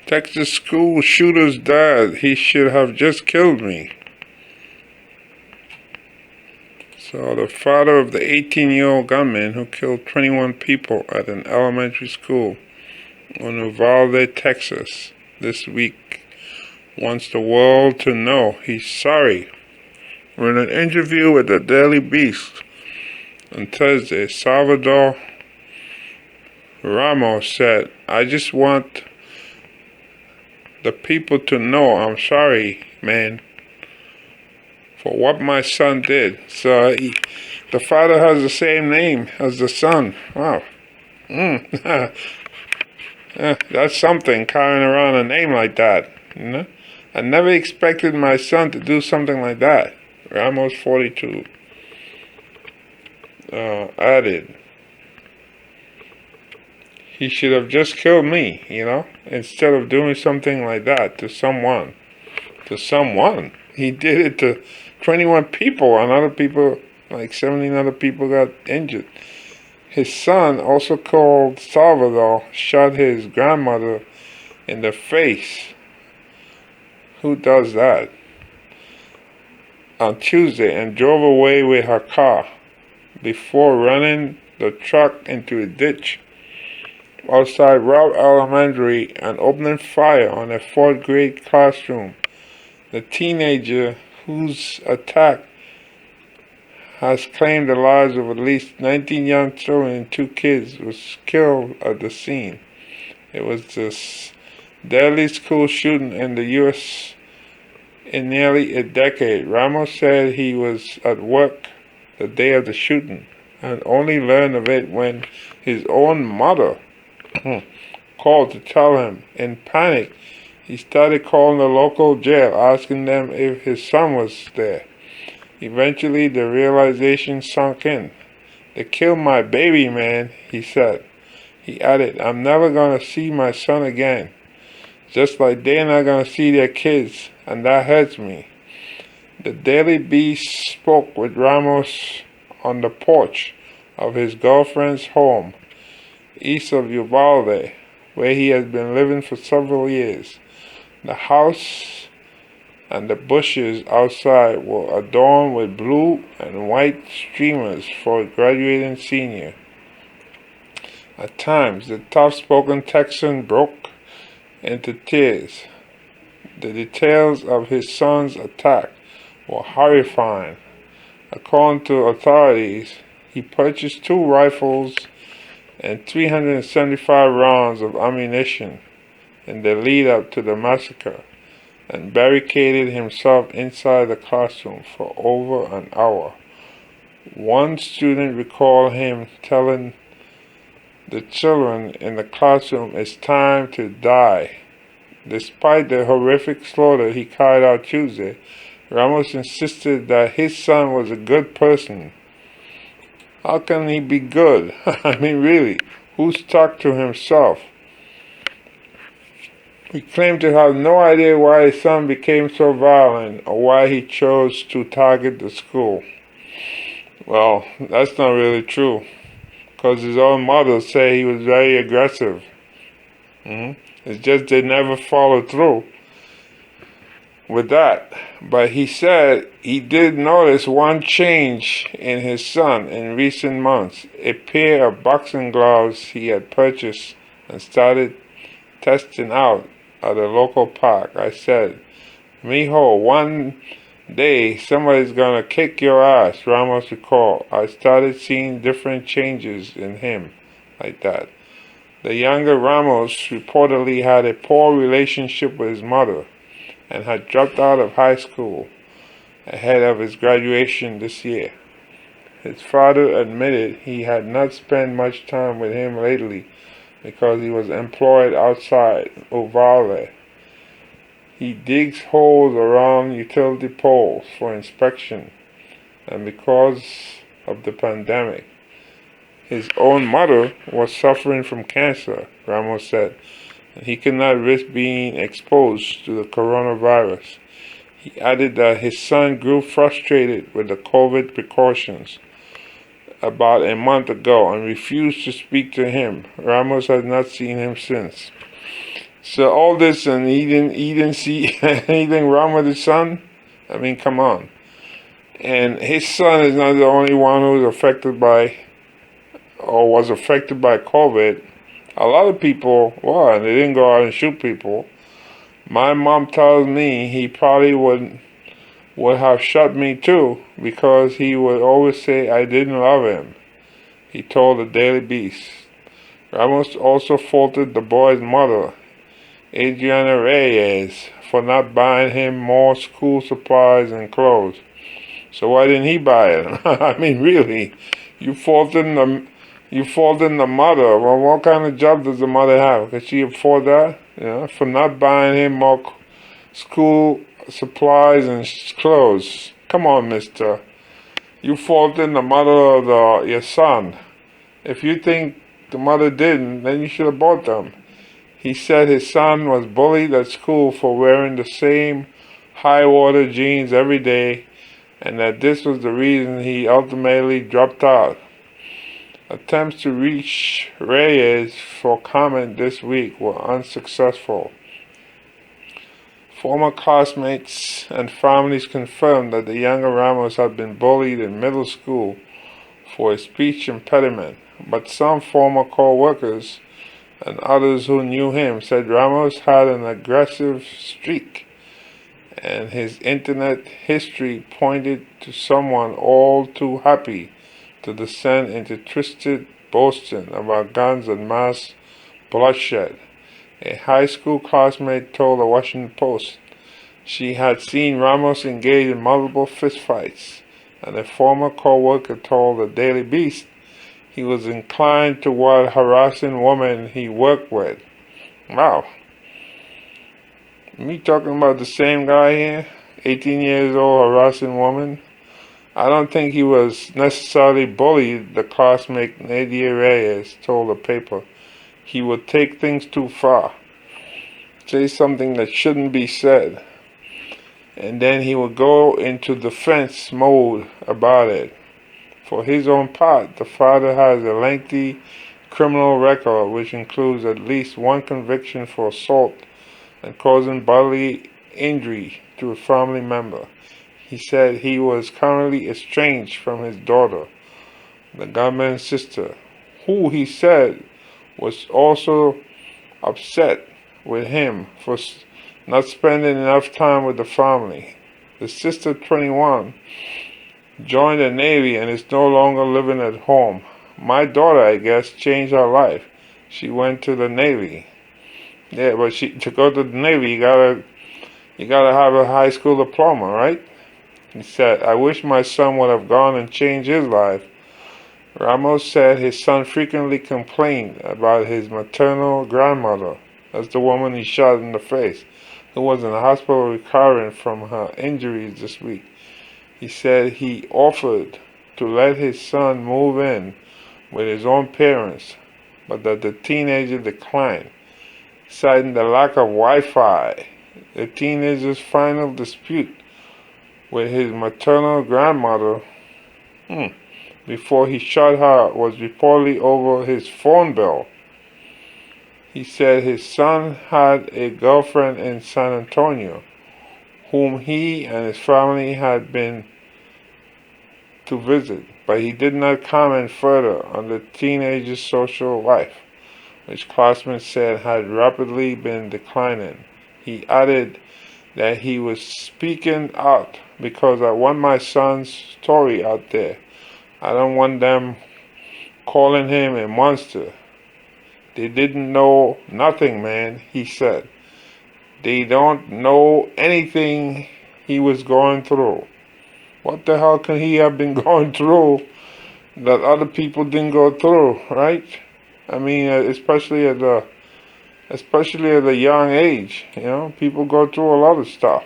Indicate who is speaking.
Speaker 1: Texas school shooter's dad. He should have just killed me. So the father of the 18-year-old gunman who killed 21 people at an elementary school in Uvalde, Texas, this week wants the world to know he's sorry. In an interview with the Daily Beast on Thursday, Salvador Ramos said, "I just want the people to know I'm sorry, man, for what my son did." So the father has the same name as the son. Wow. That's something, carrying around a name like that. You know? I never expected my son to do something like that. Ramos, 42, added, "He should have just killed me, instead of doing something like that to someone. To someone. He did it to 21 people, and other people, like 17 other people, got injured." His son, also called Salvador, shot his grandmother in the face. Who does that? On Tuesday, and drove away with her car before running the truck into a ditch outside Robb Elementary and opening fire on a fourth grade classroom. The teenager, whose attack has claimed the lives of at least 19 young children and 2 kids, was killed at the scene. It was the deadliest school shooting in the U.S. in nearly a decade. Ramos said he was at work the day of the shooting and only learned of it when his own mother called to tell him. In panic, he started calling the local jail, asking them if his son was there. Eventually, the realization sunk in. "They killed my baby, man," he said. He added, "I'm never going to see my son again, just like they're not going to see their kids, and that hurts me." The Daily Beast spoke with Ramos on the porch of his girlfriend's home east of Uvalde, where he has been living for several years. The house and the bushes outside were adorned with blue and white streamers for a graduating senior. At times, the tough-spoken Texan broke into tears. The details of his son's attack were horrifying. According to authorities, he purchased 2 rifles and 375 rounds of ammunition in the lead-up to the massacre, and barricaded himself inside the classroom for over an hour. One student recalled him telling the children in the classroom, "It's time to die." Despite the horrific slaughter he carried out Tuesday, Ramos insisted that his son was a good person. How can he be good? I mean, really, who's talked to himself? He claimed to have no idea why his son became so violent or why he chose to target the school. Well, that's not really true, because his own mother said he was very aggressive. It's just they never followed through with that. But he said he did notice one change in his son in recent months: a pair of boxing gloves he had purchased and started testing out at a local park. "I said, mijo, one day somebody's gonna kick your ass," Ramos recalled. "I started seeing different changes in him like that." The younger Ramos reportedly had a poor relationship with his mother and had dropped out of high school ahead of his graduation this year. His father admitted he had not spent much time with him lately because he was employed outside Uvalde. He digs holes around utility poles for inspection, and because of the pandemic, his own mother was suffering from cancer, Ramos said, and he could not risk being exposed to the coronavirus. He added that his son grew frustrated with the COVID precautions about a month ago and refused to speak to him. Ramos has not seen him since. So all this, and he didn't see anything wrong with his son. I mean, come on. And his son is not the only one who's affected by or was affected by COVID. A lot of people were, and they didn't go out and shoot people. My mom tells me he probably would have shot me too, because he would always say I didn't love him, he told the Daily Beast. Ramos also faulted the boy's mother, Adriana Reyes, for not buying him more school supplies and clothes. So why didn't he buy it? I mean, really, you faulting the mother. Well, what kind of job does the mother have? Could she afford that? For not buying him more school supplies and clothes. Come on, mister. You faulting the mother of your son. If you think the mother didn't, then you should have bought them. He said his son was bullied at school for wearing the same high-water jeans every day, and that this was the reason he ultimately dropped out. Attempts to reach Reyes for comment this week were unsuccessful. Former classmates and families confirmed that the younger Ramos had been bullied in middle school for a speech impediment, but some former co-workers and others who knew him said Ramos had an aggressive streak, and his internet history pointed to someone all too happy to descend into twisted boasting about guns and mass bloodshed. A high school classmate told the Washington Post she had seen Ramos engage in multiple fistfights, and a former co-worker told the Daily Beast he was inclined toward harassing women he worked with. Wow. Me talking about the same guy here, 18 years old, harassing women? I don't think he was necessarily bullied, the classmate Nadia Reyes told the paper. He would take things too far, say something that shouldn't be said, and then he would go into defense mode about it. For his own part, the father has a lengthy criminal record which includes at least one conviction for assault and causing bodily injury to a family member. He said he was currently estranged from his daughter, the gunman's sister, who he said was also upset with him for not spending enough time with the family. The sister, 21, joined the Navy and is no longer living at home. My daughter, I guess, changed her life. She went to the Navy. Yeah, but to go to the Navy, you gotta have a high school diploma, right? He said, I wish my son would have gone and changed his life. Ramos said his son frequently complained about his maternal grandmother, that's the woman he shot in the face, who was in the hospital recovering from her injuries this week. He said he offered to let his son move in with his own parents, but that the teenager declined, citing the lack of Wi-Fi. The teenager's final dispute with his maternal grandmother before he shot her was reportedly over his phone bill. He said his son had a girlfriend in San Antonio, whom he and his family had been to visit, but he did not comment further on the teenager's social life, which classmates said had rapidly been declining. He added that he was speaking out because I want my son's story out there. I don't want them calling him a monster. They didn't know nothing, man, he said. They don't know anything he was going through. What the hell can he have been going through that other people didn't go through, right? I mean, especially at a young age, people go through a lot of stuff.